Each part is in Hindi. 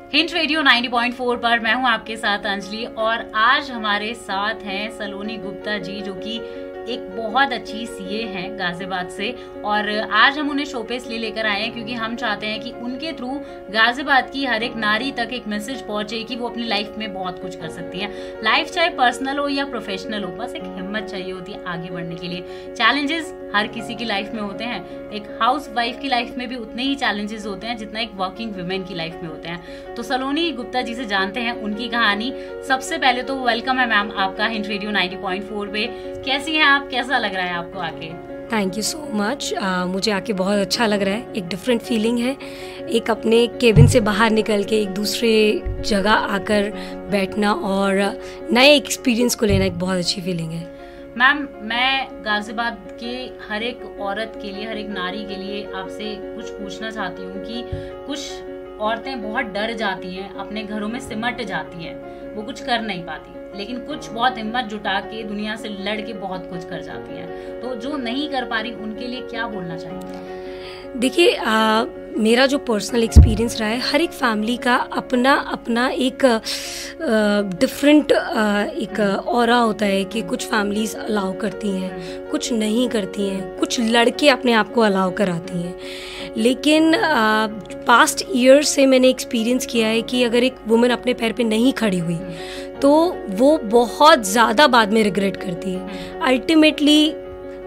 हिंट रेडियो 90.4 पर मैं हूं आपके साथ अंजलि और आज हमारे साथ हैं सलोनी गुप्ता जी, जो कि एक बहुत अच्छी सीए हैं गाजियाबाद से। और आज हम उन्हें शो पे इसलिए लेकर आए हैं क्योंकि हम चाहते हैं कि उनके थ्रू गाजियाबाद की हर एक नारी तक एक मैसेज पहुंचे कि वो अपनी लाइफ में बहुत कुछ कर सकती हैं। लाइफ चाहे पर्सनल हो या प्रोफेशनल हो, बस एक हिम्मत चाहिए होती है आगे बढ़ने के लिए। चैलेंजेस हर किसी की लाइफ में होते हैं, एक हाउस वाइफ की लाइफ में भी उतने ही चैलेंजेस होते हैं जितना एक वर्किंग वुमेन की लाइफ में होते हैं। तो सलोनी गुप्ता जी से जानते हैं उनकी कहानी। सबसे पहले तो वेलकम है मैम आपका हिंट रेडियो 90.4 पे। कैसी हैं आप, कैसा लग रहा है आपको आके? Thank you so much. मुझे आके बहुत अच्छा लग रहा है। एक डिफरेंट फीलिंग है, एक अपने केबिन से बाहर निकल के एक दूसरे जगह आकर बैठना और नए एक्सपीरियंस को लेना एक बहुत अच्छी फीलिंग है। मैम, मैं गाजियाबाद के हर एक औरत के लिए, हर एक नारी के लिए आपसे कुछ पूछना चाहती हूँ कि कुछ औरतें बहुत डर जाती हैं, अपने घरों में सिमट जाती हैं, वो कुछ कर नहीं पाती, लेकिन कुछ बहुत हिम्मत जुटा के दुनिया से लड़ के बहुत कुछ कर जाती हैं। तो जो नहीं कर पा रही उनके लिए क्या बोलना चाहिए? देखिए, मेरा जो पर्सनल एक्सपीरियंस रहा है, हर एक फैमिली का अपना अपना एक डिफरेंट एक ऑरा होता है कि कुछ फैमिलीज अलाउ करती हैं, कुछ नहीं करती हैं, कुछ लड़के अपने आप को अलाउ कराती हैं। लेकिन पास्ट ईयर्स से मैंने एक्सपीरियंस किया है कि अगर एक वुमेन अपने पैर पे नहीं खड़ी हुई तो वो बहुत ज़्यादा बाद में रिग्रेट करती है। अल्टीमेटली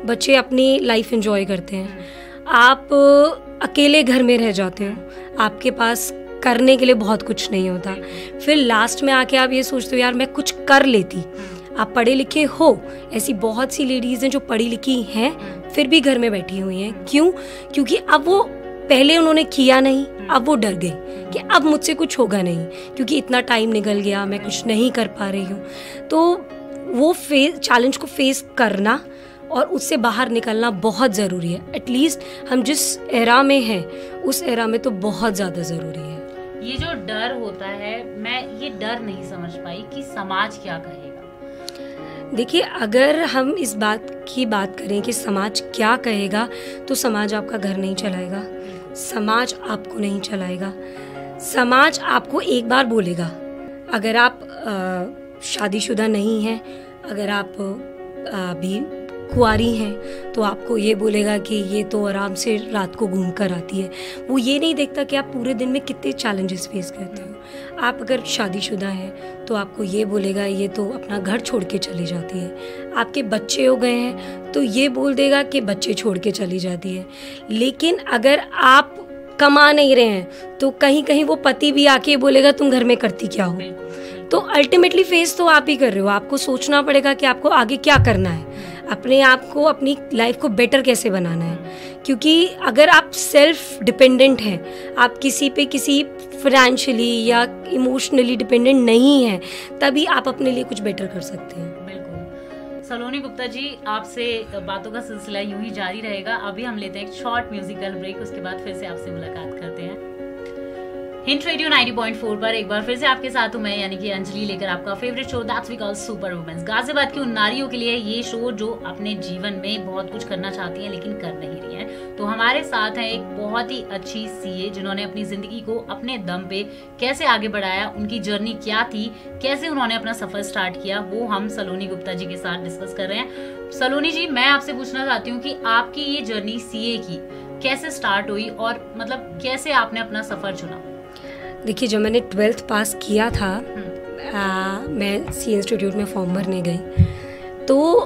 बच्चे अपनी लाइफ एंजॉय करते हैं, आप अकेले घर में रह जाते हो, आपके पास करने के लिए बहुत कुछ नहीं होता। फिर लास्ट में आके आप ये सोचते हो यार मैं कुछ कर लेती। आप पढ़े लिखे हो, ऐसी बहुत सी लेडीज़ हैं जो पढ़ी लिखी हैं फिर भी घर में बैठी हुई हैं। क्यों? क्योंकि अब वो पहले उन्होंने किया नहीं, अब वो डर गई कि अब मुझसे कुछ होगा नहीं, क्योंकि इतना टाइम निकल गया, मैं कुछ नहीं कर पा रही हूँ। तो वो चैलेंज को फेस करना और उससे बाहर निकलना बहुत ज़रूरी है। एटलीस्ट हम जिस एरा में हैं उस एरा में तो बहुत ज़्यादा ज़रूरी है। ये जो डर होता है, मैं ये डर नहीं समझ पाई कि समाज क्या कहेगा। देखिए, अगर हम इस बात की बात करें कि समाज क्या कहेगा, तो समाज आपका घर नहीं चलाएगा, समाज आपको नहीं चलाएगा। समाज आपको एक बार बोलेगा, अगर आप शादीशुदा नहीं हैं, अगर आप अभी कुंवारी हैं, तो आपको ये बोलेगा कि ये तो आराम से रात को घूम कर आती है। वो ये नहीं देखता कि आप पूरे दिन में कितने चैलेंजेस फेस करते हो। आप अगर शादीशुदा हैं तो आपको ये बोलेगा ये तो अपना घर छोड़ के चली जाती है। आपके बच्चे हो गए हैं तो ये बोल देगा कि बच्चे छोड़ के चली जाती है। लेकिन अगर आप कमा नहीं रहे हैं तो कहीं कहीं वो पति भी आके बोलेगा तुम घर में करती क्या हो। तो अल्टीमेटली फेस तो आप ही कर रहे हो। आपको सोचना पड़ेगा कि आपको आगे क्या करना है, अपने आप को, अपनी लाइफ को बेटर कैसे बनाना है। क्योंकि अगर आप सेल्फ डिपेंडेंट हैं, आप किसी फाइनेंशियली या इमोशनली डिपेंडेंट नहीं हैं, तभी आप अपने लिए कुछ बेटर कर सकते हैं। बिल्कुल। सलोनी गुप्ता जी, आपसे बातों का सिलसिला यूं ही जारी रहेगा। अभी हम लेते हैं एक शॉर्ट म्यूजिकल ब्रेक, उसके बाद फिर से आपसे मुलाकात करते हैं। हिंट रेडियो 90.4 पर एक बार फिर से आपके साथ हूं मैं, यानी कि अंजलि, लेकर आपका favourite show that's we call super womens. Ghaziabad की उन नारियों के लिए ये शो जो अपने जीवन में बहुत कुछ करना चाहती हैं लेकिन कर नहीं रही हैं। तो हमारे साथ है एक बहुत ही अच्छी सीए जिन्होंने अपनी जिंदगी को अपने दम पे कैसे आगे बढ़ाया, उनकी जर्नी क्या थी, कैसे उन्होंने अपना सफर स्टार्ट किया, वो हम सलोनी गुप्ता जी के साथ डिस्कस कर रहे हैं। सलोनी जी, मैं आपसे पूछना चाहती हूँ कि आपकी ये जर्नी सीए की कैसे स्टार्ट हुई और मतलब कैसे आपने अपना सफर चुना? देखिए, जब मैंने 12th पास किया था, मैं सी इंस्टीट्यूट में फॉर्म भरने गई, तो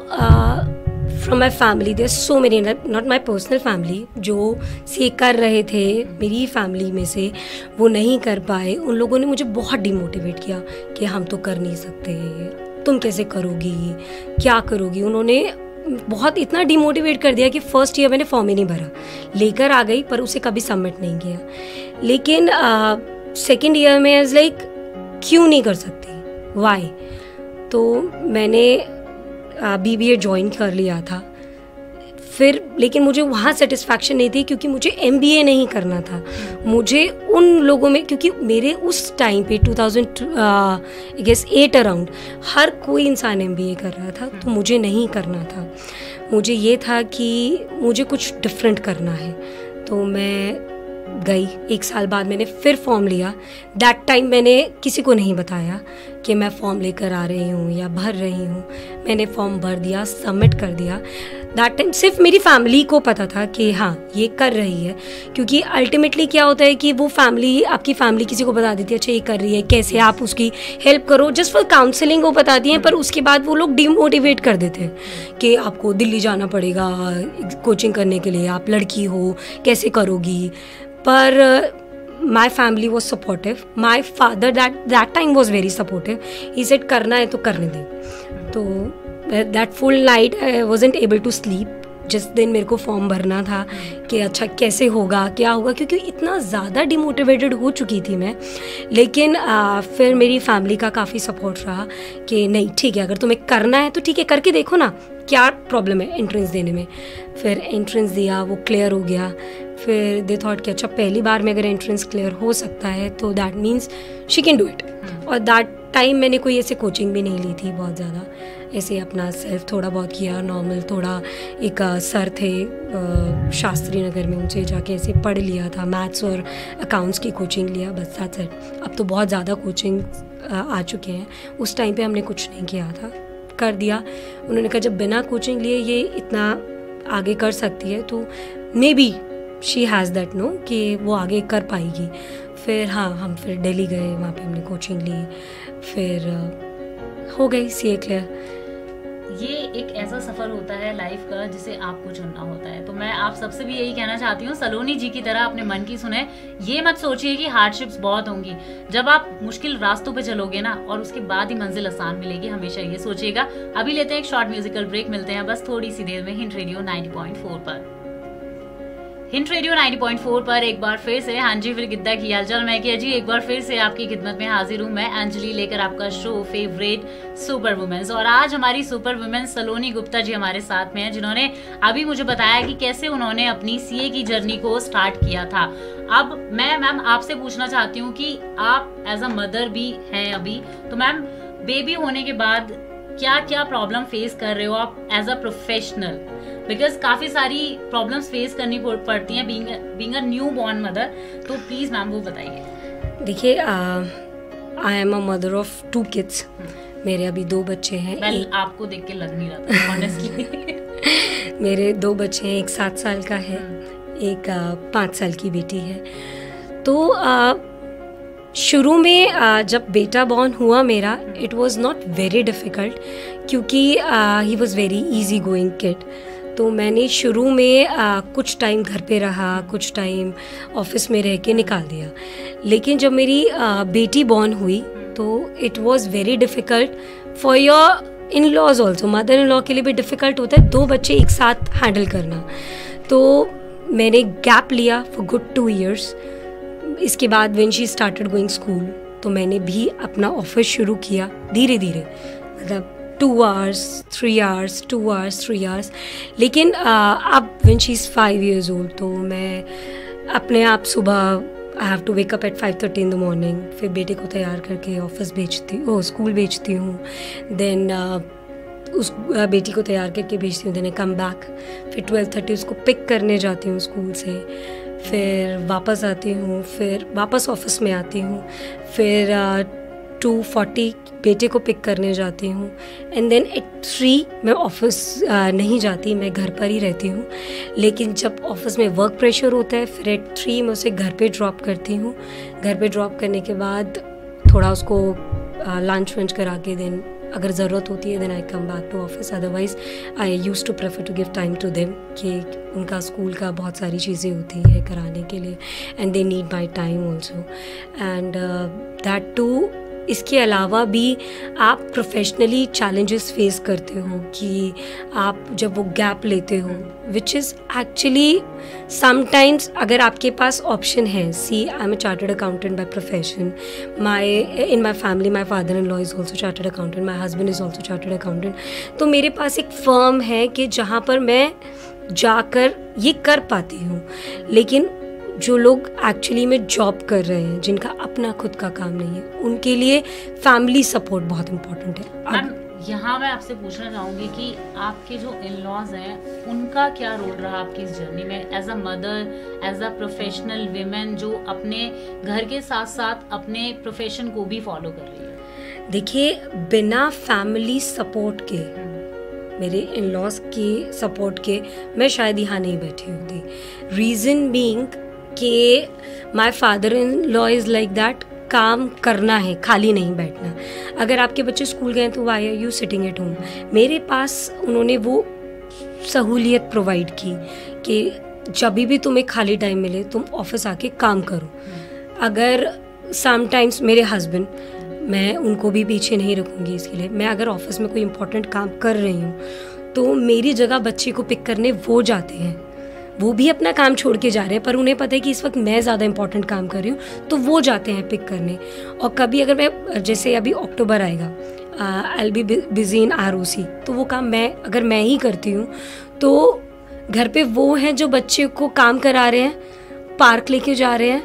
from my family there so many, not my personal family, जो सी कर रहे थे मेरी फैमिली में से, वो नहीं कर पाए। उन लोगों ने मुझे बहुत डिमोटिवेट किया कि हम तो कर नहीं सकते, तुम कैसे करोगी, क्या करोगी। उन्होंने बहुत इतना डिमोटिवेट कर दिया कि फर्स्ट ईयर मैंने फॉर्म ही नहीं भरा, लेकर आ गई पर उसे कभी सबमिट नहीं किया। लेकिन सेकेंड ईयर में आई वाज लाइक क्यों नहीं कर सकती, वाई। तो मैंने BBA ज्वाइन कर लिया था फिर, लेकिन मुझे वहाँ सेटिस्फैक्शन नहीं थी क्योंकि मुझे MBA नहीं करना था। मुझे उन लोगों में, क्योंकि मेरे उस टाइम पे 2008 अराउंड हर कोई इंसान MBA कर रहा था, तो मुझे नहीं करना था। मुझे ये था कि मुझे कुछ डिफरेंट करना है। तो मैं गई। 1 साल बाद मैंने फिर फॉर्म लिया। दैट टाइम मैंने किसी को नहीं बताया कि मैं फॉर्म लेकर आ रही हूँ या भर रही हूँ। मैंने फॉर्म भर दिया, सबमिट कर दिया। दैट टाइम सिर्फ मेरी फैमिली को पता था कि हाँ ये कर रही है, क्योंकि अल्टीमेटली क्या होता है कि वो फैमिली, आपकी फैमिली किसी को बता देती है अच्छा ये कर रही है, कैसे आप उसकी हेल्प करो, जस्ट फॉर काउंसलिंग वो बताती हैं, पर उसके बाद वो लोग डिमोटिवेट कर देते हैं कि आपको दिल्ली जाना पड़ेगा कोचिंग करने के लिए, आप लड़की हो कैसे करोगी। पर my family was supportive. My father that time was very supportive. He said करना है तो करने दे। तो that full night I wasn't able to sleep. जिस दिन मेरे को फॉर्म भरना था कि अच्छा कैसे होगा क्या होगा, क्योंकि इतना ज़्यादा डिमोटिवेटेड हो चुकी थी मैं। लेकिन फिर मेरी फैमिली का काफ़ी सपोर्ट रहा कि नहीं ठीक है, अगर तुम्हें करना है तो ठीक है करके देखो ना, क्या प्रॉब्लम है एंट्रेंस देने में। फिर एंट्रेंस दिया, वो क्लियर हो गया। फिर दे थॉट कि अच्छा पहली बार में अगर एंट्रेंस क्लियर हो सकता है तो that means she can do it. और दैट टाइम मैंने कोई ऐसे कोचिंग भी नहीं ली थी बहुत ज़्यादा, ऐसे अपना सेल्फ थोड़ा बहुत किया नॉर्मल। थोड़ा एक सर थे शास्त्री नगर में, उनसे जाके ऐसे पढ़ लिया था, मैथ्स और अकाउंट्स की कोचिंग लिया, बस दैट्स इट। अब तो बहुत ज़्यादा कोचिंग आ चुके हैं, उस टाइम पे हमने कुछ नहीं किया था, कर दिया। उन्होंने कहा जब बिना कोचिंग लिए ये इतना आगे कर सकती है तो maybe she has that know कि वो आगे कर पाएगी। फिर हाँ हम फिर दिल्ली गए, वहाँ पे हमने कोचिंग ली, फिर हो गई सीए क्लियर। ये एक ऐसा सफर होता है लाइफ का जिसे आपको चुनना होता है। तो मैं आप सबसे भी यही कहना चाहती हूँ, सलोनी जी की तरह अपने मन की सुने। ये मत सोचिए कि हार्डशिप्स बहुत होंगी, जब आप मुश्किल रास्तों पे चलोगे ना और उसके बाद ही मंजिल आसान मिलेगी, हमेशा ये सोचिएगा। अभी लेते हैं एक शॉर्ट म्यूजिकल ब्रेक, मिलते हैं बस थोड़ी सी देर में हिंट रेडियो 90.4 पर। हिंट रेडियो 90.4 पर एक बार फिर से, हाँ जी फिर गिद्दा की हालचाल, मैं किया जी एक बार फिर से आपकी खिदमत में हाजिर हूँ मैं अंजलि, लेकर आपका शो फेवरेट सुपर वुमेन्स। और आज हमारी सुपर वुमेन सलोनी गुप्ता जी हमारे साथ में हैं, जिन्होंने अभी मुझे बताया कि कैसे उन्होंने अपनी सीए की जर्नी को स्टार्ट किया था। अब मैं मैम आपसे पूछना चाहती हूँ कि आप एज अ मदर भी हैं अभी, तो मैम बेबी होने के बाद क्या क्या प्रॉब्लम फेस कर रहे हो आप एज अ प्रोफेशनल, बिकॉज काफी सारी प्रॉब्लम्स फेस करनी पड़ती हैं being a new born mother, तो प्लीज मैम वो बताइए। देखिए आई am a mother of 2 kids. मेरे अभी 2 बच्चे हैं। आपको देख के लग नहीं रहा था ऑनेस्टली। मेरे 2 बच्चे हैं, एक 7 साल का है, एक 5 साल की बेटी है। तो शुरू में जब बेटा बॉर्न हुआ मेरा, it was not very difficult, क्योंकि he was very easy going kid. तो मैंने शुरू में कुछ टाइम घर पे रहा, कुछ टाइम ऑफिस में रह के निकाल दिया। लेकिन जब मेरी बेटी बॉर्न हुई तो it was very difficult for your in laws also. Mother in law के लिए भी डिफ़िकल्ट होता है 2 बच्चे एक साथ हैंडल करना। तो मैंने गैप लिया फॉर गुड 2 years। इसके बाद when she started going school, तो मैंने भी अपना ऑफिस शुरू किया धीरे धीरे, मतलब 2 hours, 3 hours, 2 hours, 3 hours। लेकिन अब when she is 5 years old, तो मैं अपने आप सुबह I have to wake up at 5:30 in the morning, फिर बेटे को तैयार करके ऑफिस स्कूल भेजती हूँ, देन उस बेटी को तैयार करके भेजती हूँ, देन आई कम बैक, फिर 12:30 उसको पिक करने जाती हूँ स्कूल से, फिर वापस आती हूँ, फिर वापस ऑफिस में आती हूँ, फिर 2:40 बेटे को पिक करने जाती हूँ, एंड देन एट 3 मैं ऑफिस नहीं जाती, मैं घर पर ही रहती हूँ। लेकिन जब ऑफिस में वर्क प्रेशर होता है, फिर एट 3 मैं उसे घर पे ड्रॉप करती हूँ। घर पे ड्रॉप करने के बाद थोड़ा उसको लंच वंच करा के, देन अगर ज़रूरत होती है then I come back to office, otherwise I use to prefer to give time to them, कि उनका स्कूल का बहुत सारी चीज़ें होती हैं कराने के लिए, and they need my time also, and that too. इसके अलावा भी आप प्रोफेशनली चैलेंजेस फेस करते हो कि आप जब वो गैप लेते हो, विच इज़ एक्चुअली समटाइम्स अगर आपके पास ऑप्शन है, see I am a chartered accountant by profession, in my family my father in law is also chartered accountant, my husband is also chartered accountant, तो मेरे पास एक फर्म है कि जहाँ पर मैं जाकर ये कर पाती हूँ। लेकिन जो लोग एक्चुअली में जॉब कर रहे हैं, जिनका अपना खुद का काम नहीं है, उनके लिए फैमिली सपोर्ट बहुत इम्पोर्टेंट है। मैम यहाँ मैं आपसे पूछना चाहूंगी कि आपके जो इन लॉज हैं उनका क्या रोल रहा आपकी इस जर्नी में, as a mother, as a professional women जो अपने घर के साथ साथ अपने प्रोफेशन को भी फॉलो कर रही है? देखिए, बिना फैमिली सपोर्ट के, मेरे इन लॉज के सपोर्ट के, मैं शायद यहाँ नहीं बैठी होती. रीज़न बीइंग कि माई father in law is like that, काम करना है, खाली नहीं बैठना. अगर आपके बच्चे स्कूल गए तो why are you sitting at home. मेरे पास उन्होंने वो सहूलियत प्रोवाइड की कि जब भी तुम्हें खाली टाइम मिले तुम ऑफिस आके काम करो. अगर समटाइम्स मेरे हस्बैंड, मैं उनको भी पीछे नहीं रखूँगी इसके लिए. मैं अगर ऑफिस में कोई इंपॉर्टेंट काम कर रही हूँ तो मेरी जगह बच्चे को पिक करने वो जाते हैं. वो भी अपना काम छोड़ के जा रहे हैं, पर उन्हें पता है कि इस वक्त मैं ज़्यादा इंपॉर्टेंट काम कर रही हूँ, तो वो जाते हैं पिक करने. और कभी अगर मैं, जैसे अभी अक्टूबर आएगा, I will be busy in ROC, तो वो काम अगर मैं ही करती हूँ तो घर पे वो हैं जो बच्चे को काम करा रहे हैं, पार्क लेके जा रहे हैं,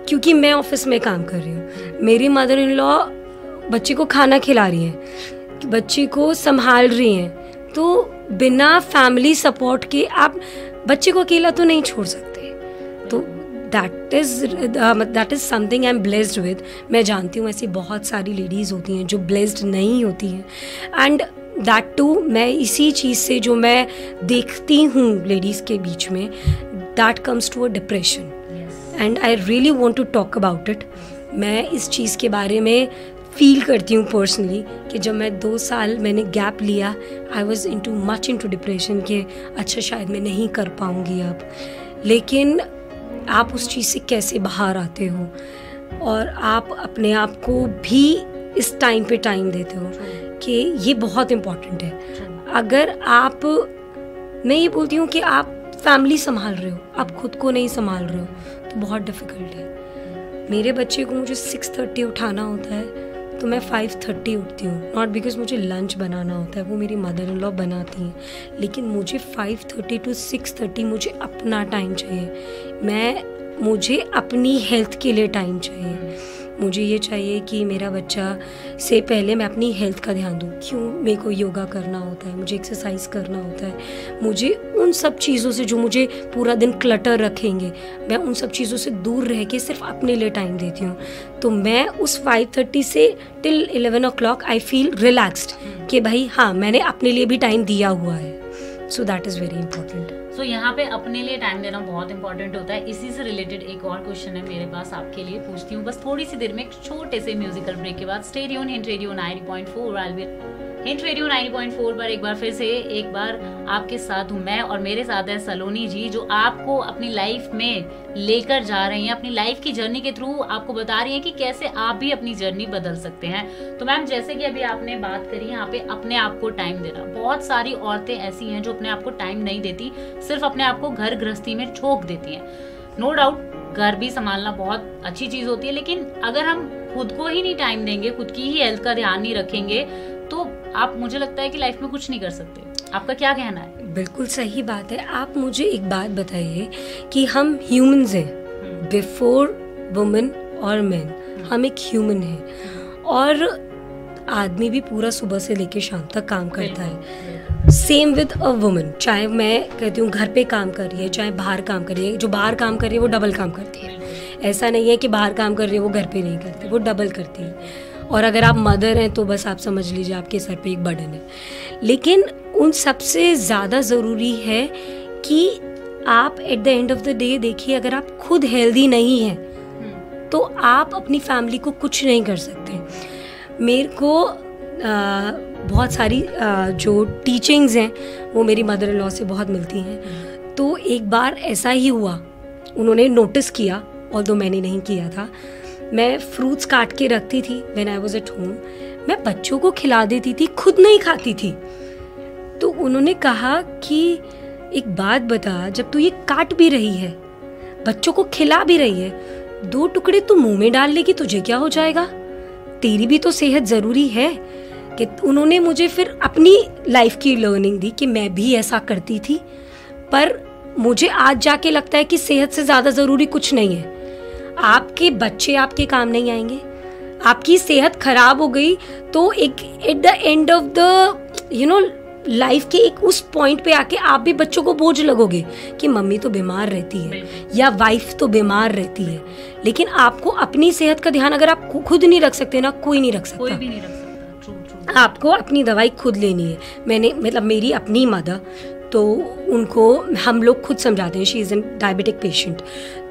क्योंकि मैं ऑफिस में काम कर रही हूँ. मेरी मदर इन लॉ बच्चे को खाना खिला रही हैं, बच्चे को संभाल रही हैं. तो बिना फैमिली सपोर्ट के आप बच्चे को अकेला तो नहीं छोड़ सकते. तो that is something I am blessed with. मैं जानती हूँ ऐसी बहुत सारी लेडीज़ होती हैं जो ब्लेस्ड नहीं होती हैं. एंड दैट टू, मैं इसी चीज़ से जो मैं देखती हूँ लेडीज़ के बीच में, that comes to a depression. And I really want to talk about it. मैं इस चीज़ के बारे में फील करती हूँ पर्सनली कि जब मैं 2 साल मैंने गैप लिया, I was much into depression कि अच्छा शायद मैं नहीं कर पाऊँगी अब. लेकिन आप उस चीज़ से कैसे बाहर आते हो और आप अपने आप को भी इस टाइम पे टाइम देते हो कि ये बहुत इम्पॉर्टेंट है. अगर आप, मैं ये बोलती हूँ कि आप फैमिली संभाल रहे हो, आप खुद को नहीं संभाल रहे हो, तो बहुत डिफ़िकल्ट है. मेरे बच्चे को मुझे 6:30 उठाना होता है तो मैं 5:30 उठती हूँ. नॉट बिकॉज मुझे लंच बनाना होता है, वो मेरी मदर इन लॉ बनाती हैं, लेकिन मुझे 5:30 to 6:30 मुझे अपना टाइम चाहिए. मुझे अपनी हेल्थ के लिए टाइम चाहिए. मुझे ये चाहिए कि मेरा बच्चा से पहले मैं अपनी हेल्थ का ध्यान दूँ. क्यों? मेरे को योगा करना होता है, मुझे एक्सरसाइज करना होता है. मुझे उन सब चीज़ों से जो मुझे पूरा दिन क्लटर रखेंगे, मैं उन सब चीज़ों से दूर रह के सिर्फ अपने लिए टाइम देती हूँ. तो मैं उस 5:30 से till 11 o'clock I feel relaxed कि भाई हाँ, मैंने अपने लिए भी टाइम दिया हुआ है. So that is very important. So यहाँ पे अपने लिए टाइम देना बहुत इंपॉर्टेंट होता है. इसी से रिलेटेड एक और क्वेश्चन है मेरे पास आपके लिए, पूछती हूँ बस थोड़ी सी देर में, एक छोटे से म्यूजिकल ब्रेक के बाद. Stay tune hint radio 90.4. Hint radio 90.4 पर एक बार फिर से आपके साथ हूँ मैं, और मेरे साथ है सलोनी जी, जो आपको अपनी लाइफ में लेकर जा रही हैं. अपनी लाइफ की जर्नी के थ्रू आपको बता रही हैं कि कैसे आप भी अपनी जर्नी बदल सकते हैं. तो मैम, जैसे कि अभी आपने बात करी यहाँ पे अपने आप को टाइम देना, बहुत सारी औरतें ऐसी हैं जो अपने आप को टाइम नहीं देती, सिर्फ अपने आप को घर गृहस्थी में झोंक देती हैं. नो डाउट घर भी संभालना बहुत अच्छी चीज होती है, लेकिन अगर हम खुद को ही नहीं टाइम देंगे, खुद की ही हेल्थ का ध्यान नहीं रखेंगे, तो आप, मुझे लगता है कि लाइफ में कुछ नहीं कर सकते. आपका क्या कहना है? बिल्कुल सही बात है. आप मुझे एक बात बताइए कि हम ह्यूमंस हैं, बिफोर वुमेन और मैन, हम एक ह्यूमन हैं, और आदमी भी पूरा सुबह से लेकर शाम तक काम करता है. Same with a woman. चाहे मैं कहती हूँ घर पे काम कर रही है, चाहे बाहर काम कर रही है, जो बाहर काम कर रही है वो डबल काम करती है. ऐसा नहीं है कि बाहर काम कर रही है वो घर पे नहीं करती, वो डबल करती है. और अगर आप मदर हैं तो बस आप समझ लीजिए आपके सर पे एक बर्डन है. लेकिन उन सबसे ज़्यादा ज़रूरी है कि आप at the end of the day देखिए, अगर आप खुद हेल्दी नहीं हैं तो आप अपनी फैमिली को कुछ नहीं कर सकते. मेरे को बहुत सारी जो टीचिंग्स हैं वो मेरी मदर इन लॉ से बहुत मिलती हैं. तो एक बार ऐसा ही हुआ, उन्होंने नोटिस किया, ऑल्दो मैंने नहीं किया था. मैं फ्रूट्स काट के रखती थी when I was at home, मैं बच्चों को खिला देती थी, खुद नहीं खाती थी. तो उन्होंने कहा कि एक बात बता, जब तू ये काट भी रही है, बच्चों को खिला भी रही है, 2 टुकड़े तू मुंह में डाल लेगी, तुझे क्या हो जाएगा? तेरी भी तो सेहत ज़रूरी है. कि उन्होंने मुझे फिर अपनी लाइफ की लर्निंग दी कि मैं भी ऐसा करती थी, पर मुझे आज जाके लगता है कि सेहत से ज़्यादा ज़रूरी कुछ नहीं है. आपके बच्चे आपके काम नहीं आएंगे, आपकी सेहत खराब हो गई तो एक at the end of the life के एक उस पॉइंट पे आके आप भी बच्चों को बोझ लगोगे कि मम्मी तो बीमार रहती है या वाइफ तो बीमार रहती है। लेकिन आपको अपनी सेहत का ध्यान अगर आप खुद नहीं रख सकते ना, कोई नहीं रख सकता, कोई भी नहीं रख सकता। आपको अपनी दवाई खुद लेनी है। मैंने मतलब मेरी अपनी मदर, तो उनको हम लोग खुद समझाते हैं, she is an diabetic patient,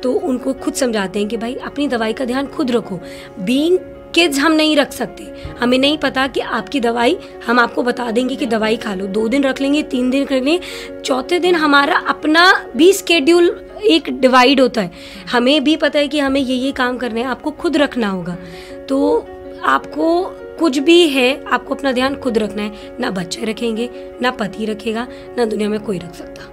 तो उनको खुद समझाते हैं कि भाई अपनी दवाई का ध्यान खुद रखो। बीइंग किड्स हम नहीं रख सकते, हमें नहीं पता कि आपकी दवाई, हम आपको बता देंगे कि दवाई खा लो, 2 दिन रख लेंगे, 3 दिन रख लेंगे, चौथे दिन हमारा अपना भी स्केड्यूल एक डिवाइड होता है। हमें भी पता है कि हमें ये काम करना है, आपको खुद रखना होगा। तो आपको कुछ भी है, आपको अपना ध्यान खुद रखना है। ना बच्चे रखेंगे, ना पति रखेगा, ना दुनिया में कोई रख सकता।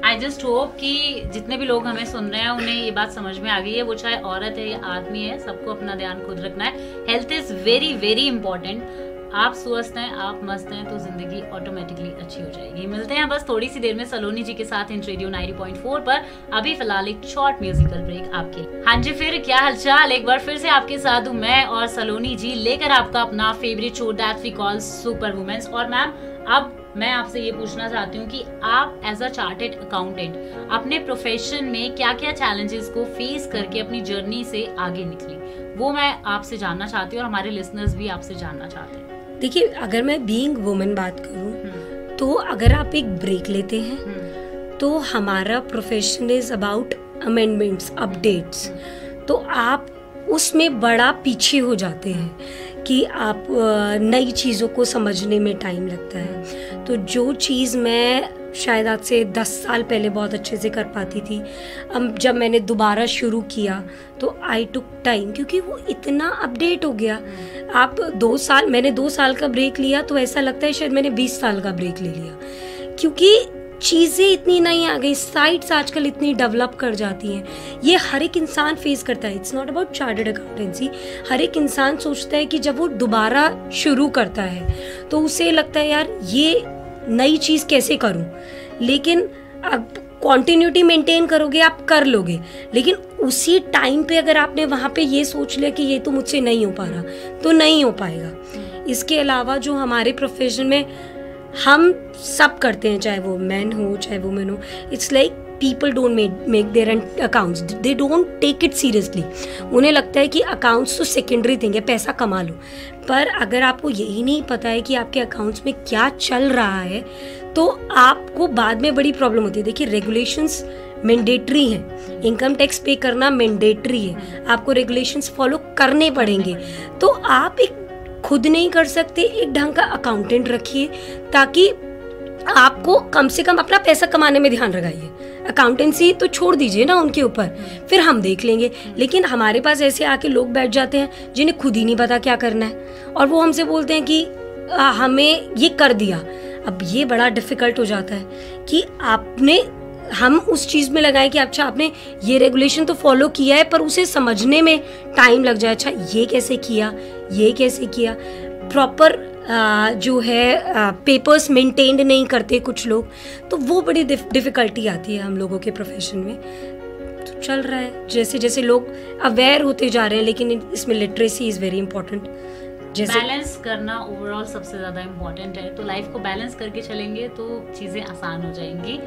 आई जस्ट होप कि जितने भी लोग हमें सुन रहे हैं उन्हें ये बात समझ में आ गई है, वो चाहे औरत है या आदमी है, सबको अपना ध्यान खुद रखना है। Health is very very important. आप स्वस्थ हैं, आप मस्त हैं, तो जिंदगी ऑटोमेटिकली अच्छी हो जाएगी। मिलते हैं बस थोड़ी सी देर में सलोनी जी के साथ हिंट रेडियो 90.4 पर। अभी फिलहाल एक शॉर्ट म्यूजिकल ब्रेक आपके। हाँ जी, फिर क्या हालचाल, एक बार फिर से आपके साथ हूँ मैं और सलोनी जी, लेकर आपका अपना favourite show that we call super womens. और मैम, अब मैं आपसे ये पूछना चाहती हूँ कि आप एज अ चार्टेड अकाउंटेंट अपने प्रोफेशन में क्या क्या चैलेंजेस को फेस करके अपनी जर्नी से आगे निकली, वो मैं आपसे जानना चाहती हूँ और हमारे लिसनर्स भी आपसे जानना चाहते हैं। देखिए, अगर मैं बीइंग वुमेन बात करूँ तो अगर आप एक ब्रेक लेते हैं तो हमारा profession is about amendments, updates, तो आप उसमें बड़ा पीछे हो जाते हैं कि आप नई चीज़ों को समझने में टाइम लगता है। तो जो चीज़ मैं शायद आज से 10 साल पहले बहुत अच्छे से कर पाती थी, अब जब मैंने दोबारा शुरू किया तो आई टुक टाइम, क्योंकि वो इतना अपडेट हो गया। आप 2 साल, मैंने 2 साल का ब्रेक लिया तो ऐसा लगता है शायद मैंने 20 साल का ब्रेक ले लिया, क्योंकि चीज़ें इतनी नई आ गई, साइट्स आजकल इतनी डेवलप कर जाती हैं। ये हर एक इंसान फेस करता है, it's not about chartered accountancy. हर एक इंसान सोचता है कि जब वो दोबारा शुरू करता है तो उसे लगता है यार ये नई चीज़ कैसे करूं, लेकिन अब कॉन्टिन्यूटी मेंटेन करोगे, आप कर लोगे, लेकिन उसी टाइम पे अगर आपने वहाँ पे ये सोच लिया कि ये तो मुझसे नहीं हो पा रहा, तो नहीं हो पाएगा। इसके अलावा जो हमारे प्रोफेशन में हम सब करते हैं, चाहे वो मैन हो चाहे वुमेन हो, it's like people don't make their accounts, they don't take it seriously. उन्हें लगता है कि अकाउंट्स तो सेकेंडरी थिंग है, पैसा कमा लो। पर अगर आपको यही नहीं पता है कि आपके अकाउंट्स में क्या चल रहा है तो आपको बाद में बड़ी प्रॉब्लम होती है। देखिए, रेगुलेशंस मैंडेटरी हैं, इनकम टैक्स पे करना मैंडेटरी है, आपको रेगुलेशंस फॉलो करने पड़ेंगे। तो आप एक खुद नहीं कर सकते, एक ढंग का अकाउंटेंट रखिए ताकि आपको कम से कम अपना पैसा कमाने में ध्यान लगाइए। अकाउंटेंसी तो छोड़ दीजिए ना उनके ऊपर, फिर हम देख लेंगे। लेकिन हमारे पास ऐसे आके लोग बैठ जाते हैं जिन्हें खुद ही नहीं पता क्या करना है, और वो हमसे बोलते हैं कि हमें ये कर दिया। अब ये बड़ा डिफिकल्ट हो जाता है कि हम उस चीज़ में लगाएं कि अच्छा आपने ये रेगुलेशन तो फॉलो किया है, पर उसे समझने में टाइम लग जाए। अच्छा ये कैसे किया, ये कैसे किया, प्रॉपर जो है पेपर्स मेंटेन नहीं करते कुछ लोग, तो वो बड़ी डिफ़िकल्टी आती है हम लोगों के प्रोफेशन में। तो चल रहा है, जैसे जैसे लोग अवेयर होते जा रहे हैं, लेकिन इसमें लिटरेसी इज़ वेरी इंपॉर्टेंट। जैसे बैलेंस करना ओवरऑल सबसे ज़्यादा इम्पोर्टेंट है, तो लाइफ को बैलेंस करके चलेंगे तो चीज़ें आसान हो जाएंगी।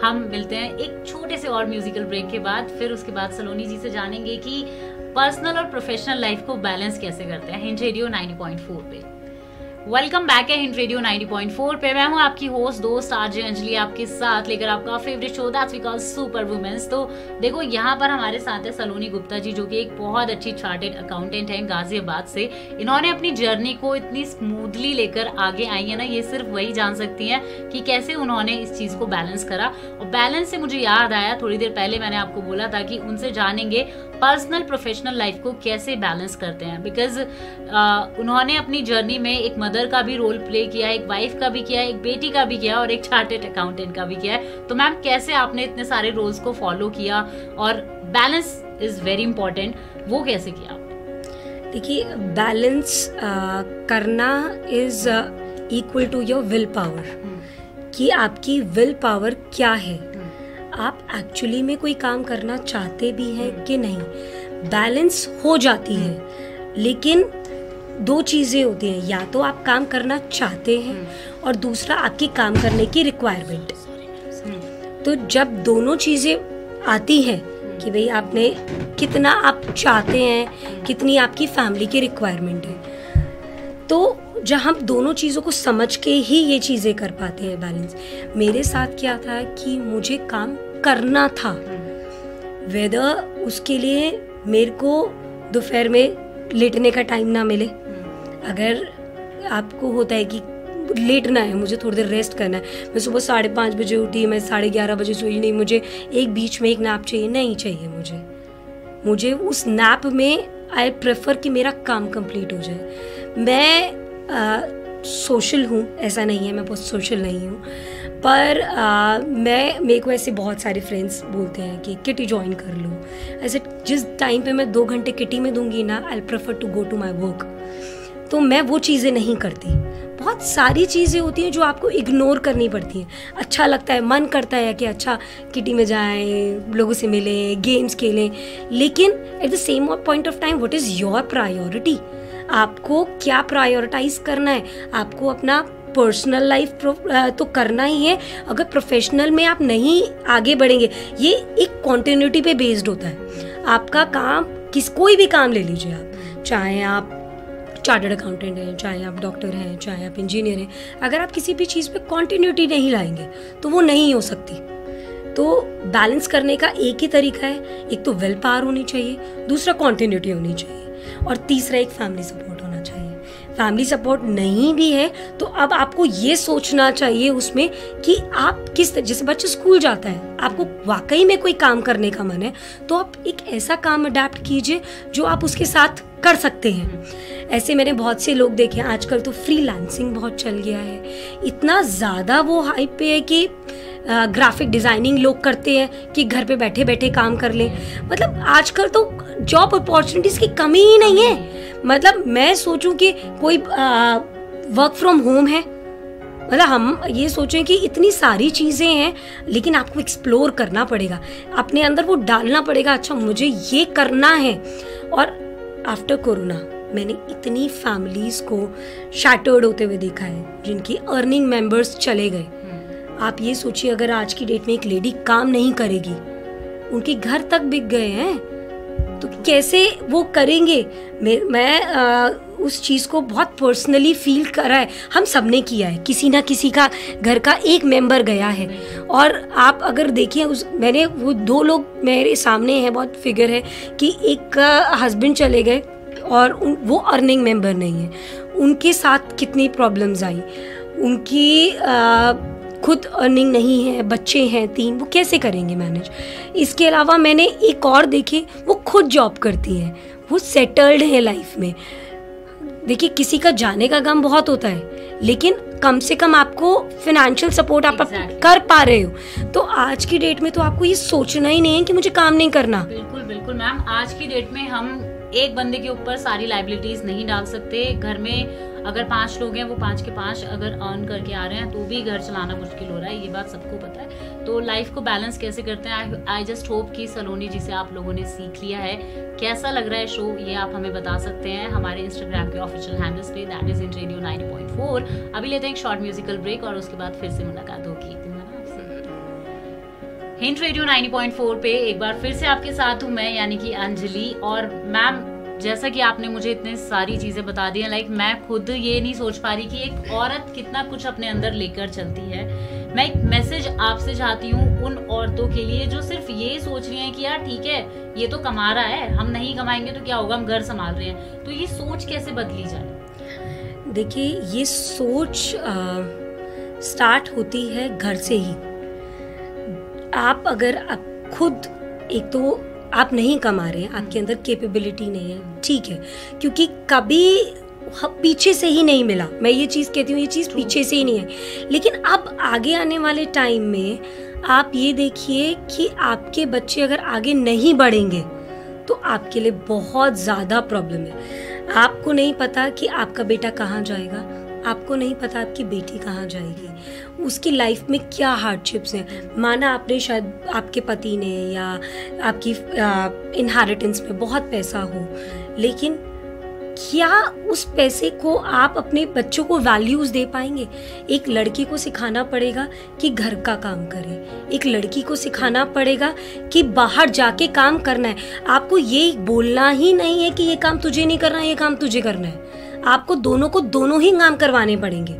हम मिलते हैं एक छोटे से और म्यूजिकल ब्रेक के बाद, फिर उसके बाद सलोनी जी से जानेंगे कि पर्सनल और प्रोफेशनल लाइफ को बैलेंस कैसे करते हैं। हिंट रेडियो 90.4 पे वेलकम बैक है। हिंट रेडियो 90.4 पे मैं हूँ आपकी होस्ट दोस्त आरजे अंजलि, आपके साथ लेकर आपका favourite show that's we call super womens. तो देखो, यहाँ पर हमारे साथ है सलोनी गुप्ता जी, जो कि एक बहुत अच्छी चार्टेड अकाउंटेंट हैं गाजियाबाद से। इन्होंने अपनी जर्नी को इतनी स्मूथली लेकर आगे आई है ना, ये सिर्फ वही जान सकती हैं कि कैसे उन्होंने इस चीज़ को बैलेंस करा। और बैलेंस से मुझे याद आया, थोड़ी देर पहले मैंने आपको बोला था कि उनसे जानेंगे पर्सनल प्रोफेशनल लाइफ को कैसे बैलेंस करते हैं, बिकॉज उन्होंने अपनी जर्नी में एक मदर का भी रोल प्ले किया है, एक वाइफ का भी किया है, एक बेटी का भी किया है और एक चार्टेड अकाउंटेंट का भी किया है। तो मैम, कैसे आपने इतने सारे रोल्स को फॉलो किया, और बैलेंस इज वेरी इंपॉर्टेंट, वो कैसे किया आपने? देखिए, बैलेंस करना is equal to your will power, कि आपकी विल पावर क्या है, आप एक्चुअली में कोई काम करना चाहते भी हैं कि नहीं। बैलेंस हो जाती है, लेकिन दो चीज़ें होती हैं, या तो आप काम करना चाहते हैं और दूसरा आपकी काम करने की रिक्वायरमेंट। तो जब दोनों चीज़ें आती हैं कि भाई आपने कितना आप चाहते हैं, कितनी आपकी फैमिली की रिक्वायरमेंट है, तो जब हम दोनों चीज़ों को समझ के ही ये चीज़ें कर पाते हैं बैलेंस। मेरे साथ क्या था कि मुझे काम करना था, वेदर उसके लिए मेरे को दोपहर में लेटने का टाइम ना मिले। अगर आपको होता है कि लेटना है, मुझे थोड़ी देर रेस्ट करना है, मैं सुबह 5:30 बजे उठी, मैं 11:30 बजे सोई, नहीं मुझे एक बीच में एक नैप चाहिए, नहीं चाहिए मुझे उस नैप में आई प्रेफर कि मेरा काम कंप्लीट हो जाए। मैं सोशल हूँ, ऐसा नहीं है मैं बहुत सोशल नहीं हूँ, पर मेरे को ऐसे बहुत सारे फ्रेंड्स बोलते हैं कि किटी ज्वाइन कर लो। ऐसे जिस टाइम पे मैं 2 घंटे किटी में दूंगी ना, I prefer to go to my work. तो मैं वो चीज़ें नहीं करती। बहुत सारी चीज़ें होती हैं जो आपको इग्नोर करनी पड़ती हैं। अच्छा लगता है, मन करता है कि अच्छा किटी में जाएं, लोगों से मिलें, गेम्स खेलें, लेकिन at the same point of time what is your priority? आपको क्या प्रायोरिटाइज करना है? आपको अपना पर्सनल लाइफ तो करना ही है। अगर प्रोफेशनल में आप नहीं आगे बढ़ेंगे, ये एक कॉन्टिन्यूटी पे बेस्ड होता है। आपका काम कोई भी काम ले लीजिए आप, चाहे आप चार्टर्ड अकाउंटेंट हैं, चाहे आप डॉक्टर हैं, चाहे आप इंजीनियर हैं, अगर आप किसी भी चीज़ पे कॉन्टिन्यूटी नहीं लाएंगे तो वो नहीं हो सकती। तो बैलेंस करने का एक ही तरीका है, एक तो विल पावर होनी चाहिए, दूसरा कॉन्टिन्यूटी होनी चाहिए, और तीसरा एक फैमिली सपोर्ट होना चाहिए। फैमिली सपोर्ट नहीं भी है तो अब आपको ये सोचना चाहिए उसमें कि आप जैसे बच्चे स्कूल जाता है, आपको वाकई में कोई काम करने का मन है तो आप एक ऐसा काम अडेप्ट कीजिए जो आप उसके साथ कर सकते हैं। ऐसे मैंने बहुत से लोग देखे हैं, आजकल तो फ्रीलांसिंग बहुत चल गया है, इतना ज़्यादा वो हाइप पे है कि ग्राफिक डिज़ाइनिंग लोग करते हैं कि घर पे बैठे बैठे काम कर लें। मतलब आजकल तो जॉब अपॉर्चुनिटीज़ की कमी ही नहीं है। मतलब मैं सोचूं कि कोई वर्क फ्रॉम होम है, मतलब हम ये सोचें कि इतनी सारी चीज़ें हैं, लेकिन आपको एक्सप्लोर करना पड़ेगा, अपने अंदर वो डालना पड़ेगा, अच्छा मुझे ये करना है। और आफ्टर कोरोना मैंने इतनी फैमिलीज़ को शैटर्ड होते हुए देखा है जिनकी अर्निंग मेंबर्स चले गए। आप ये सोचिए, अगर आज की डेट में एक लेडी काम नहीं करेगी, उनके घर तक बिक गए हैं, तो कैसे वो करेंगे? मैं उस चीज़ को बहुत पर्सनली फील करा है, हम सब ने किया है, किसी ना किसी का घर का एक मेंबर गया है। और आप अगर देखिए मैंने वो 2 लोग मेरे सामने हैं, बहुत फिगर है कि एक हस्बैंड चले गए और वो अर्निंग मेंबर नहीं है, उनके साथ कितनी प्रॉब्लम्स आई, उनकी खुद अर्निंग नहीं है, बच्चे हैं 3, वो कैसे करेंगे मैनेज? इसके अलावा मैंने एक और देखे, वो खुद जॉब करती हैं, वो सेटल्ड है लाइफ में। देखिए किसी का जाने का गम बहुत होता है, लेकिन कम से कम आपको फाइनेंशियल सपोर्ट आप कर पा रहे हो। तो आज की डेट में तो आपको ये सोचना ही नहीं है कि मुझे काम नहीं करना। बिल्कुल बिल्कुल मैम, आज की डेट में हम एक बंदे के ऊपर सारी लाइबिलिटीज नहीं डाल सकते। घर में अगर 5 लोग हैं, वो 5 के 5 अगर अर्न करके आ रहे हैं तो भी घर चलाना मुश्किल हो रहा है, ये बात सबको पता है। तो लाइफ को बैलेंस कैसे करते हैं, आई जस्ट होप कि सलोनी जी से आप लोगों ने सीख लिया है। कैसा लग रहा है शो, ये आप हमें बता सकते हैं हमारे इंस्टाग्राम के ऑफिशियल हैंडल्स पे, दैट इज हिंट रेडियो 90.4। अभी लेते हैं एक शॉर्ट म्यूजिकल ब्रेक और उसके बाद फिर से मुलाकात होगी। हिंट रेडियो 90.4 पे एक बार फिर से आपके साथ हूँ मैं, यानी कि अंजलि। और मैम, जैसा कि आपने मुझे इतनी सारी चीजें बता दी हैं, लाइक मैं खुद ये नहीं सोच पा रही कि एक औरत कितना कुछ अपने अंदर लेकर चलती है। मैं एक मैसेज आपसे चाहती हूँ उन औरतों के लिए जो सिर्फ ये सोच रही हैं कि यार ठीक है, ये तो कमा रहा है, हम नहीं कमाएंगे तो क्या होगा, हम घर संभाल रहे हैं। तो ये सोच कैसे बदली जाए? देखिए, ये सोच स्टार्ट होती है घर से ही। आप अगर आप खुद, एक तो आप नहीं कमा रहे हैं, आपके अंदर कैपेबिलिटी नहीं है, ठीक है, क्योंकि कभी पीछे से ही नहीं मिला, मैं ये चीज़ कहती हूँ, ये चीज़ पीछे से ही नहीं है। लेकिन अब आगे आने वाले टाइम में आप ये देखिए कि आपके बच्चे अगर आगे नहीं बढ़ेंगे तो आपके लिए बहुत ज़्यादा प्रॉब्लम है। आपको नहीं पता कि आपका बेटा कहाँ जाएगा, आपको नहीं पता आपकी बेटी कहाँ जाएगी, उसकी लाइफ में क्या हार्डशिप्स हैं। माना आपने शायद, आपके पति ने या आपकी इनहेरिटेंस में बहुत पैसा हो, लेकिन क्या उस पैसे को आप अपने बच्चों को वैल्यूज दे पाएंगे? एक लड़की को सिखाना पड़ेगा कि घर का काम करे, एक लड़की को सिखाना पड़ेगा कि बाहर जाके काम करना है। आपको ये बोलना ही नहीं है कि ये काम तुझे नहीं करना है, ये काम तुझे करना है। आपको दोनों को दोनों ही काम करवाने पड़ेंगे।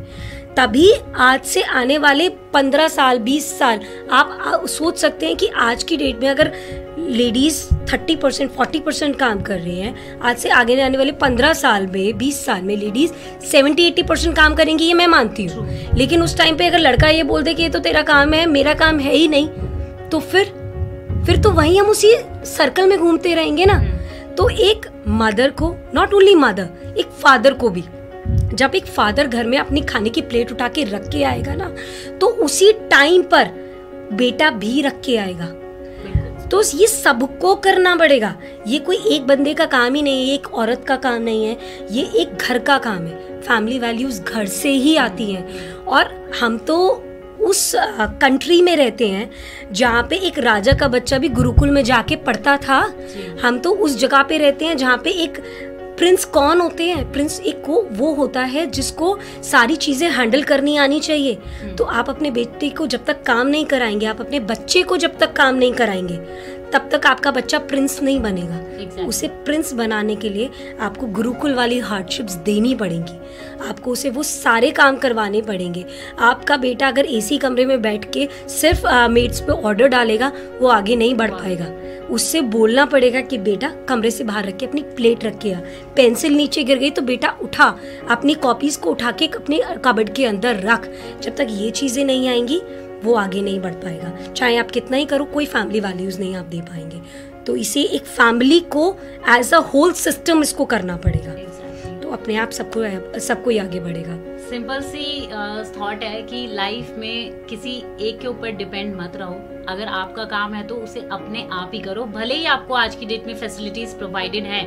तभी आज से आने वाले 15 साल 20 साल आप सोच सकते हैं कि आज की डेट में अगर लेडीज 30% 40% काम कर रही हैं, आज से आगे आने वाले 15 साल में 20 साल में लेडीज 70-80% काम करेंगी, ये मैं मानती हूँ। लेकिन उस टाइम पे अगर लड़का ये बोल दे कि ये तो तेरा काम है, मेरा काम है ही नहीं, तो फिर तो वही हम उसी सर्कल में घूमते रहेंगे ना। तो एक मदर को, नॉट ओनली मदर, एक फादर को भी, जब एक फादर घर में अपनी खाने की प्लेट उठा के रख के आएगा ना, तो उसी टाइम पर बेटा भी रख के आएगा। तो ये सबको करना पड़ेगा। ये कोई एक बंदे का काम ही नहीं है, एक औरत का काम नहीं है, ये एक घर का काम है। फैमिली वैल्यूज घर से ही आती हैं। और हम तो उस कंट्री में रहते हैं जहाँ पे एक राजा का बच्चा भी गुरुकुल में जाके पढ़ता था। हम तो उस जगह पे रहते हैं जहाँ पे एक प्रिंस कौन होते हैं? प्रिंस एक वो होता है जिसको सारी चीजें हैंडल करनी आनी चाहिए। तो आप अपने बेटे को जब तक काम नहीं कराएंगे, आप अपने बच्चे को जब तक काम नहीं कराएंगे, तब तक आपका बच्चा प्रिंस नहीं बनेगा। उसे प्रिंस बनाने के लिए आपको गुरुकुल वाली हार्डशिप्स देनी पड़ेंगी, आपको उसे वो सारे काम करवाने पड़ेंगे। आपका बेटा अगर एसी कमरे में बैठ के सिर्फ मेट्स पे ऑर्डर डालेगा, वो आगे नहीं बढ़ पाएगा। उससे बोलना पड़ेगा कि बेटा कमरे से बाहर रख के अपनी प्लेट रख के आ, पेंसिल नीचे गिर गई तो बेटा उठा, अपनी कॉपीज को उठा के अपने कबर्ड के अंदर रख। जब तक ये चीजें नहीं आएंगी वो आगे नहीं बढ़ पाएगा। चाहे आप कितना ही करो, कोई फैमिली वैल्यूज नहीं आप दे पाएंगे। तो इसे एक फैमिली को एज अ होल सिस्टम इसको करना पड़ेगा। तो अपने आप सबको ही आगे बढ़ेगा। सिंपल सी थॉट है कि लाइफ में किसी एक के ऊपर डिपेंड मत रहो। अगर आपका काम है तो उसे अपने आप ही करो। भले ही आपको आज की डेट में फैसिलिटीज प्रोवाइडेड है,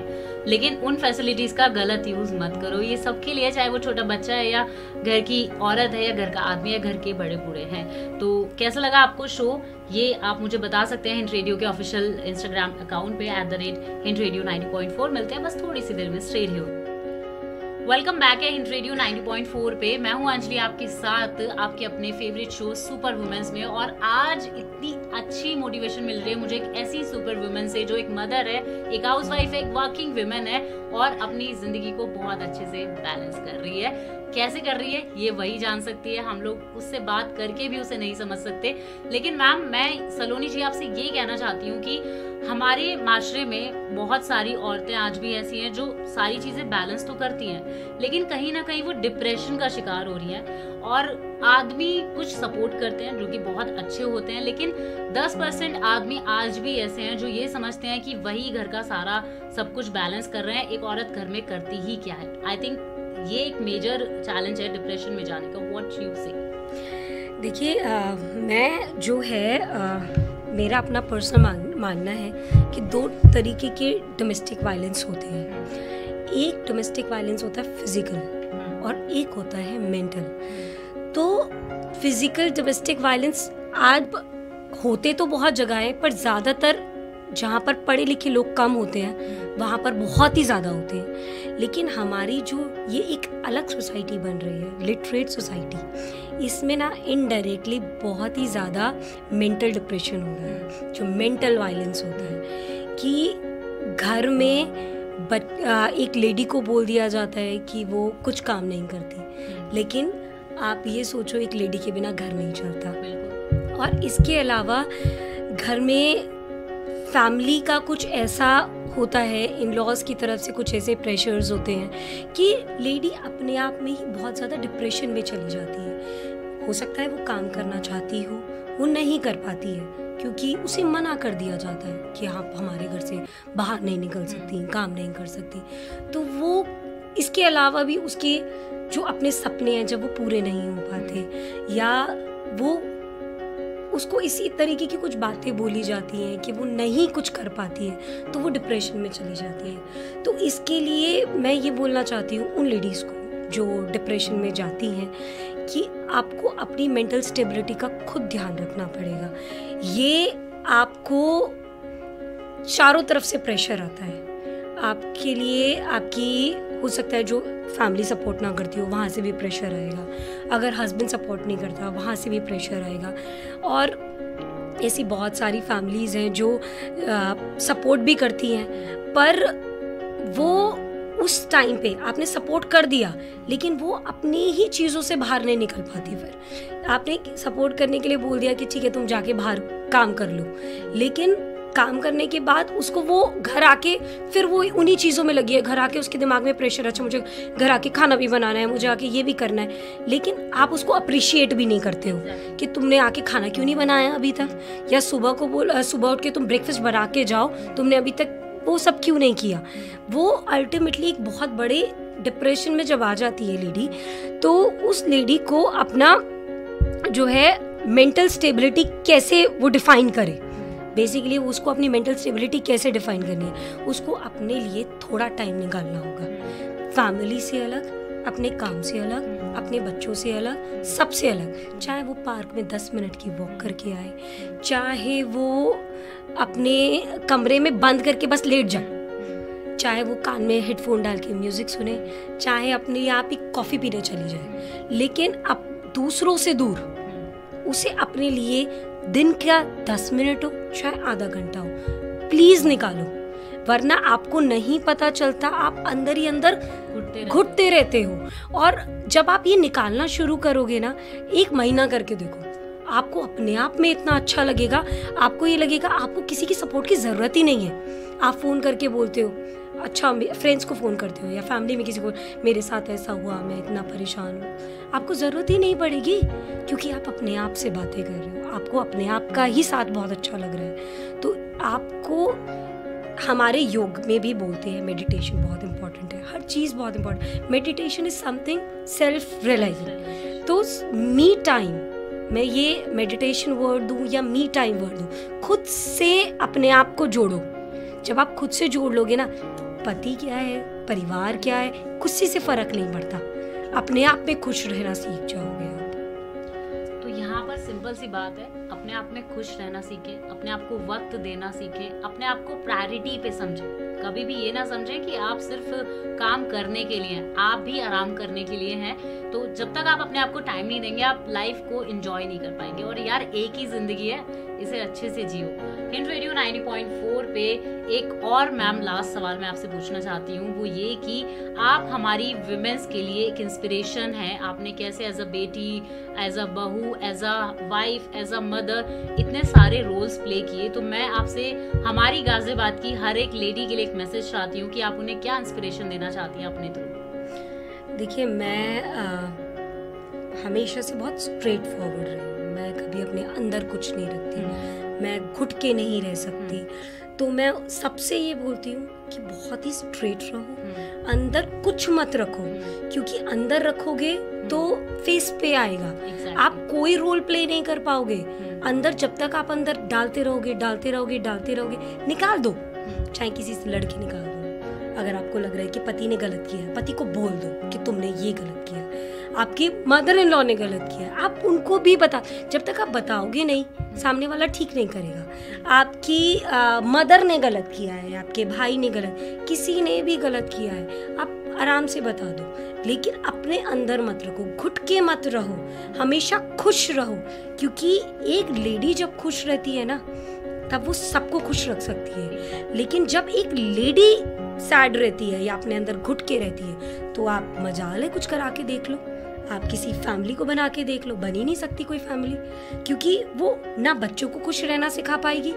लेकिन उन फैसिलिटीज का गलत यूज मत करो। ये सबके लिए, चाहे वो छोटा बच्चा है या घर की औरत है या घर का आदमी या घर के बड़े बूढ़े हैं। तो कैसा लगा आपको शो, ये आप मुझे बता सकते हैं हिंट रेडियो के ऑफिशियल इंस्टाग्राम अकाउंट पे @HintRadio 90.4। मिलते हैं बस थोड़ी सी देर में। Stay here. वेलकम बैक है हिंट रेडियो 90.4 पे। मैं हूं अंजलि आपके साथ आपके अपने फेवरेट शो सुपर वुमेन्स में। और आज इतनी अच्छी मोटिवेशन मिल रही है मुझे एक ऐसी सुपर वुमेन से जो एक मदर है, एक हाउसवाइफ है, एक वर्किंग वुमेन है और अपनी जिंदगी को बहुत अच्छे से बैलेंस कर रही है। कैसे कर रही है ये वही जान सकती है, हम लोग उससे बात करके भी उसे नहीं समझ सकते। लेकिन मैम, मैं सलोनी जी आपसे ये कहना चाहती हूँ कि हमारे माशरे में बहुत सारी औरतें आज भी ऐसी हैं जो सारी चीजें बैलेंस तो करती हैं, लेकिन कहीं ना कहीं वो डिप्रेशन का शिकार हो रही हैं। और आदमी कुछ सपोर्ट करते हैं जो कि बहुत अच्छे होते हैं, लेकिन 10% आदमी आज भी ऐसे हैं जो ये समझते हैं कि वही घर का सारा सब कुछ बैलेंस कर रहे हैं। एक औरत घर में करती ही क्या है? आई थिंक ये एक मेजर चैलेंज है डिप्रेशन में जाने का। व्हाट यू से? देखिए, मैं जो है मेरा अपना पर्सनल मानना है कि 2 तरीके के डोमेस्टिक वायलेंस होते हैं। एक डोमेस्टिक वायलेंस होता है फिजिकल और एक होता है मेंटल। तो फिजिकल डोमेस्टिक वायलेंस आज होते तो बहुत जगह है, पर ज़्यादातर जहाँ पर पढ़े लिखे लोग कम होते हैं वहाँ पर बहुत ही ज़्यादा होते हैं। लेकिन हमारी जो ये एक अलग सोसाइटी बन रही है, लिटरेट सोसाइटी, इसमें ना इनडायरेक्टली बहुत ही ज़्यादा मेंटल डिप्रेशन हो रहा है। जो मेंटल वायलेंस होता है कि घर में एक लेडी को बोल दिया जाता है कि वो कुछ काम नहीं करती, लेकिन आप ये सोचो एक लेडी के बिना घर नहीं चलता। और इसके अलावा घर में फैमिली का कुछ ऐसा होता है, इन लॉज की तरफ से कुछ ऐसे प्रेशर्स होते हैं कि लेडी अपने आप में ही बहुत ज़्यादा डिप्रेशन में चली जाती है। हो सकता है वो काम करना चाहती हो, वो नहीं कर पाती है क्योंकि उसे मना कर दिया जाता है कि आप हमारे घर से बाहर नहीं निकल सकती, काम नहीं कर सकती। तो वो इसके अलावा भी उसके जो अपने सपने हैं जब वो पूरे नहीं हो पाते, या वो उसको इसी तरीके की कुछ बातें बोली जाती हैं कि वो नहीं कुछ कर पाती है, तो वो डिप्रेशन में चली जाती है। तो इसके लिए मैं ये बोलना चाहती हूँ उन लेडीज़ को जो डिप्रेशन में जाती हैं कि आपको अपनी मेंटल स्टेबिलिटी का खुद ध्यान रखना पड़ेगा। ये आपको चारों तरफ से प्रेशर आता है, आपके लिए आपकी हो सकता है जो फैमिली सपोर्ट ना करती हो वहाँ से भी प्रेशर आएगा, अगर हस्बैंड सपोर्ट नहीं करता वहाँ से भी प्रेशर आएगा। और ऐसी बहुत सारी फैमिलीज़ हैं जो सपोर्ट भी करती हैं, पर वो उस टाइम पे आपने सपोर्ट कर दिया लेकिन वो अपनी ही चीज़ों से बाहर नहीं निकल पाती। फिर आपने सपोर्ट करने के लिए बोल दिया कि ठीक है तुम जाके बाहर काम कर लो, लेकिन काम करने के बाद उसको वो घर आके फिर वो उन्हीं चीज़ों में लगी है। घर आके उसके दिमाग में प्रेशर, अच्छा मुझे घर आके खाना भी बनाना है, मुझे आके ये भी करना है, लेकिन आप उसको अप्रिशिएट भी नहीं करते हो कि तुमने आके खाना क्यों नहीं बनाया अभी तक, या सुबह उठ के तुम ब्रेकफास्ट बना के जाओ, तुमने अभी तक वो सब क्यों नहीं किया। वो अल्टीमेटली एक बहुत बड़े डिप्रेशन में जब आ जाती है लेडी, तो उस लेडी को अपना जो है मेंटल स्टेबिलिटी कैसे वो डिफाइन करे, बेसिकली उसको अपनी मेंटल स्टेबिलिटी कैसे डिफाइन करनी है, उसको अपने लिए थोड़ा टाइम निकालना होगा। फैमिली से अलग, अपने काम से अलग, अपने बच्चों से अलग, सबसे अलग। चाहे वो पार्क में 10 मिनट की वॉक करके आए, चाहे वो अपने कमरे में बंद करके बस लेट जाए, चाहे वो कान में हेडफोन डाल के म्यूजिक सुने, चाहे अपने आप ही कॉफ़ी पीने चली जाए, लेकिन अब दूसरों से दूर उसे अपने लिए दिन का 10 मिनट हो चाहे आधा घंटा हो प्लीज निकालो, वरना आपको नहीं पता चलता आप अंदर ही अंदर घुटते रहते हो। और जब आप ये निकालना शुरू करोगे ना, 1 महीना करके देखो, आपको अपने आप में इतना अच्छा लगेगा, आपको ये लगेगा आपको किसी की सपोर्ट की ज़रूरत ही नहीं है। आप फ़ोन करके बोलते हो, अच्छा फ्रेंड्स को फ़ोन करते हो या फैमिली में किसी को, मेरे साथ ऐसा हुआ, मैं इतना परेशान हूँ, आपको ज़रूरत ही नहीं पड़ेगी क्योंकि आप अपने आप से बातें कर रहे हो, आपको अपने आप का ही साथ बहुत अच्छा लग रहा है। तो आपको हमारे योग में भी बोलते हैं मेडिटेशन बहुत इंपॉर्टेंट है, हर चीज़ बहुत important. Meditation is something self realising. तो मी टाइम, मैं ये मेडिटेशन वर्ड दूँ या मी टाइम वर्ड दूँ, खुद से अपने आप को जोड़ो। जब आप खुद से जोड़ लोगे ना, पति क्या है, परिवार क्या है, किसी से फर्क नहीं पड़ता, अपने आप में खुश रहना सीख जाओगे आप। तो यहाँ पर सिंपल सी बात है, अपने आप में खुश रहना सीखे, अपने आप को वक्त देना सीखे, अपने आप को प्रायोरिटी पे समझे। कभी भी ये ना समझे कि आप सिर्फ काम करने के लिए हैं, आप भी आराम करने के लिए हैं। तो जब तक आप अपने आप को टाइम नहीं देंगे, आप लाइफ को एंजॉय नहीं कर पाएंगे। और यार एक ही जिंदगी है, इसे अच्छे से जियो। हिंट रेडियो 90.4 पे एक और मैम लास्ट सवाल मैं आपसे पूछना चाहती हूँ, वो ये कि आप हमारी विमेंस के लिए एक इंस्पिरेशन है। आपने कैसे एज अ बेटी, एज अ बहू, as a wife, as a mother इतने सारे रोल्स प्ले किए। तो मैं आपसे हमारी गाजियाबाद की हर एक लेडी के लिए एक मैसेज चाहती हूँ कि आप उन्हें क्या इंस्पिरेशन देना चाहती हैं अपने थ्रू। देखिए, मैं हमेशा से बहुत स्ट्रेट फॉरवर्ड रही हूँ, मैं कभी अपने अंदर कुछ नहीं रखती, मैं घुट के नहीं रह सकती। तो मैं सबसे ये बोलती हूँ कि बहुत ही स्ट्रेट रहो, अंदर कुछ मत रखो, क्योंकि अंदर रखोगे तो फेस पे आएगा। आप कोई रोल प्ले नहीं कर पाओगे अंदर, जब तक आप अंदर डालते रहोगे, निकाल दो, चाहे किसी से लड़के निकाल दो। अगर आपको लग रहा है कि पति ने गलत किया है, पति को बोल दो कि तुमने ये गलत किया, आपकी मदर इन लॉ ने गलत किया, आप उनको भी बता। जब तक आप बताओगे नहीं, सामने वाला ठीक नहीं करेगा। आपकी मदर ने गलत किया है, आपके भाई ने गलत, किसी ने भी गलत किया है, आप आराम से बता दो, लेकिन अपने अंदर मत रखो, घुट के मत रहो, हमेशा खुश रहो। क्योंकि एक लेडी जब खुश रहती है ना, तब वो सबको खुश रख सकती है। लेकिन जब एक लेडी सैड रहती है या अपने अंदर घुट के रहती है, तो आप मजाल है कुछ करा के देख लो, आप किसी फैमिली को बना के देख लो, बन ही नहीं सकती कोई फैमिली। क्योंकि वो ना बच्चों को खुश रहना सिखा पाएगी,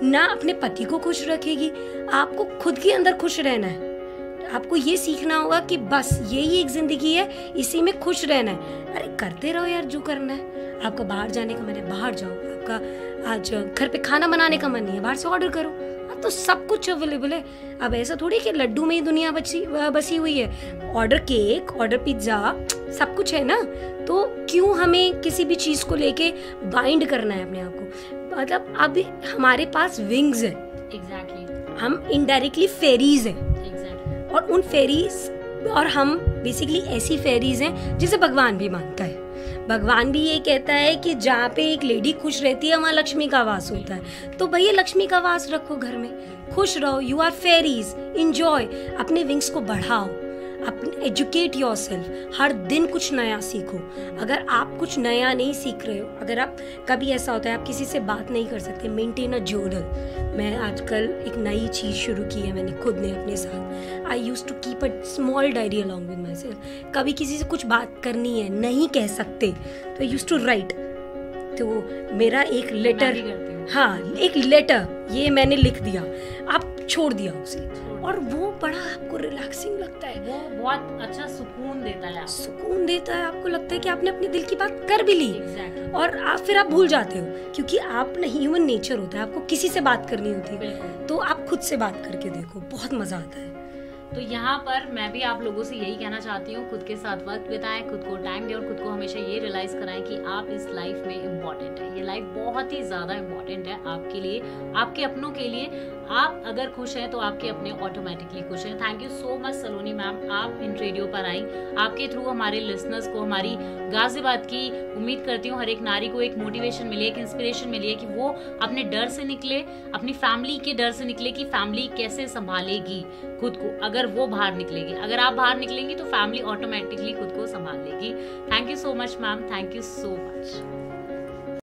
ना अपने पति को खुश रखेगी। आपको खुद के अंदर खुश रहना है, आपको ये सीखना होगा कि बस यही एक जिंदगी है, इसी में खुश रहना है। अरे करते रहो यार जो करना है। आपका बाहर जाने का मन है, बाहर जाओ। आपका आज घर पे खाना बनाने का मन नहीं है, बाहर से ऑर्डर करो। तो सब कुछ अवेलेबल है। अब ऐसा थोड़ी कि लड्डू में ही दुनिया बसी हुई है। ऑर्डर केक, ऑर्डर पिज्जा, सब कुछ है ना। तो क्यों हमें किसी भी चीज को लेके बाइंड करना है अपने आप को। मतलब अब हमारे पास विंग्स है, एग्जैक्टली हम इनडायरेक्टली फेरीज हैं, और उन फेरीज, और हम बेसिकली ऐसी फेरीज हैं जिसे भगवान भी मानता है। भगवान भी ये कहता है कि जहाँ पे एक लेडी खुश रहती है, वहाँ लक्ष्मी का वास होता है। तो भैया लक्ष्मी का वास रखो घर में, खुश रहो। यू आर फेरीज, इंजॉय, अपने विंग्स को बढ़ाओ, अपने एजुकेट योरसेल्फ, हर दिन कुछ नया सीखो। अगर आप कुछ नया नहीं सीख रहे हो, अगर आप कभी ऐसा होता है आप किसी से बात नहीं कर सकते, मेंटेन अ जर्नल। मैं आजकल एक नई चीज़ शुरू की है मैंने खुद ने अपने साथ। I use to keep a small diary along with myself. कभी किसी से कुछ बात करनी है, नहीं कह सकते, तो आई यूज टू राइट। तो मेरा एक लेटर, हाँ एक लेटर ये मैंने लिख दिया, आप छोड़ दिया उसे, और वो बड़ा आपको रिलैक्सिंग लगता है, वो बहुत अच्छा सुकून देता है, सुकून देता है। आपको लगता है कि आपने अपने दिल की बात कर भी ली। exactly. और आप फिर आप भूल जाते हो, क्योंकि आप नहीं, ह्यूमन नेचर होता है, आपको किसी से बात करनी होती है, तो आप खुद से बात करके देखो, बहुत मजा आता है। तो यहाँ पर मैं भी आप लोगों से यही कहना चाहती हूँ, खुद के साथ वक्त बिताएं, खुद को टाइम दें, और खुद को हमेशा ये रियलाइज कराएं कि आप इस लाइफ में इम्पोर्टेंट है। ये लाइफ बहुत ही ज्यादा इम्पोर्टेंट है आपके लिए, आपके अपनों के लिए। आप अगर खुश हैं तो आपके अपने ऑटोमेटिकली खुश हैं। Thank you so much Saloni ma'am, आप हिंट रेडियो पर आई। आपके थ्रू हमारे लिसनर्स को, हमारी गाजियाबाद की, उम्मीद करती हूँ हर एक नारी को एक मोटिवेशन मिली, एक इंस्पिरेशन मिली है कि वो अपने डर से निकले, अपनी फैमिली के डर से निकले कि फैमिली कैसे संभालेगी खुद को, अगर वो बाहर निकलेगी। अगर आप बाहर निकलेंगी तो फैमिली ऑटोमेटिकली खुद को संभाल लेगी। Thank you so much ma'am, thank you so much.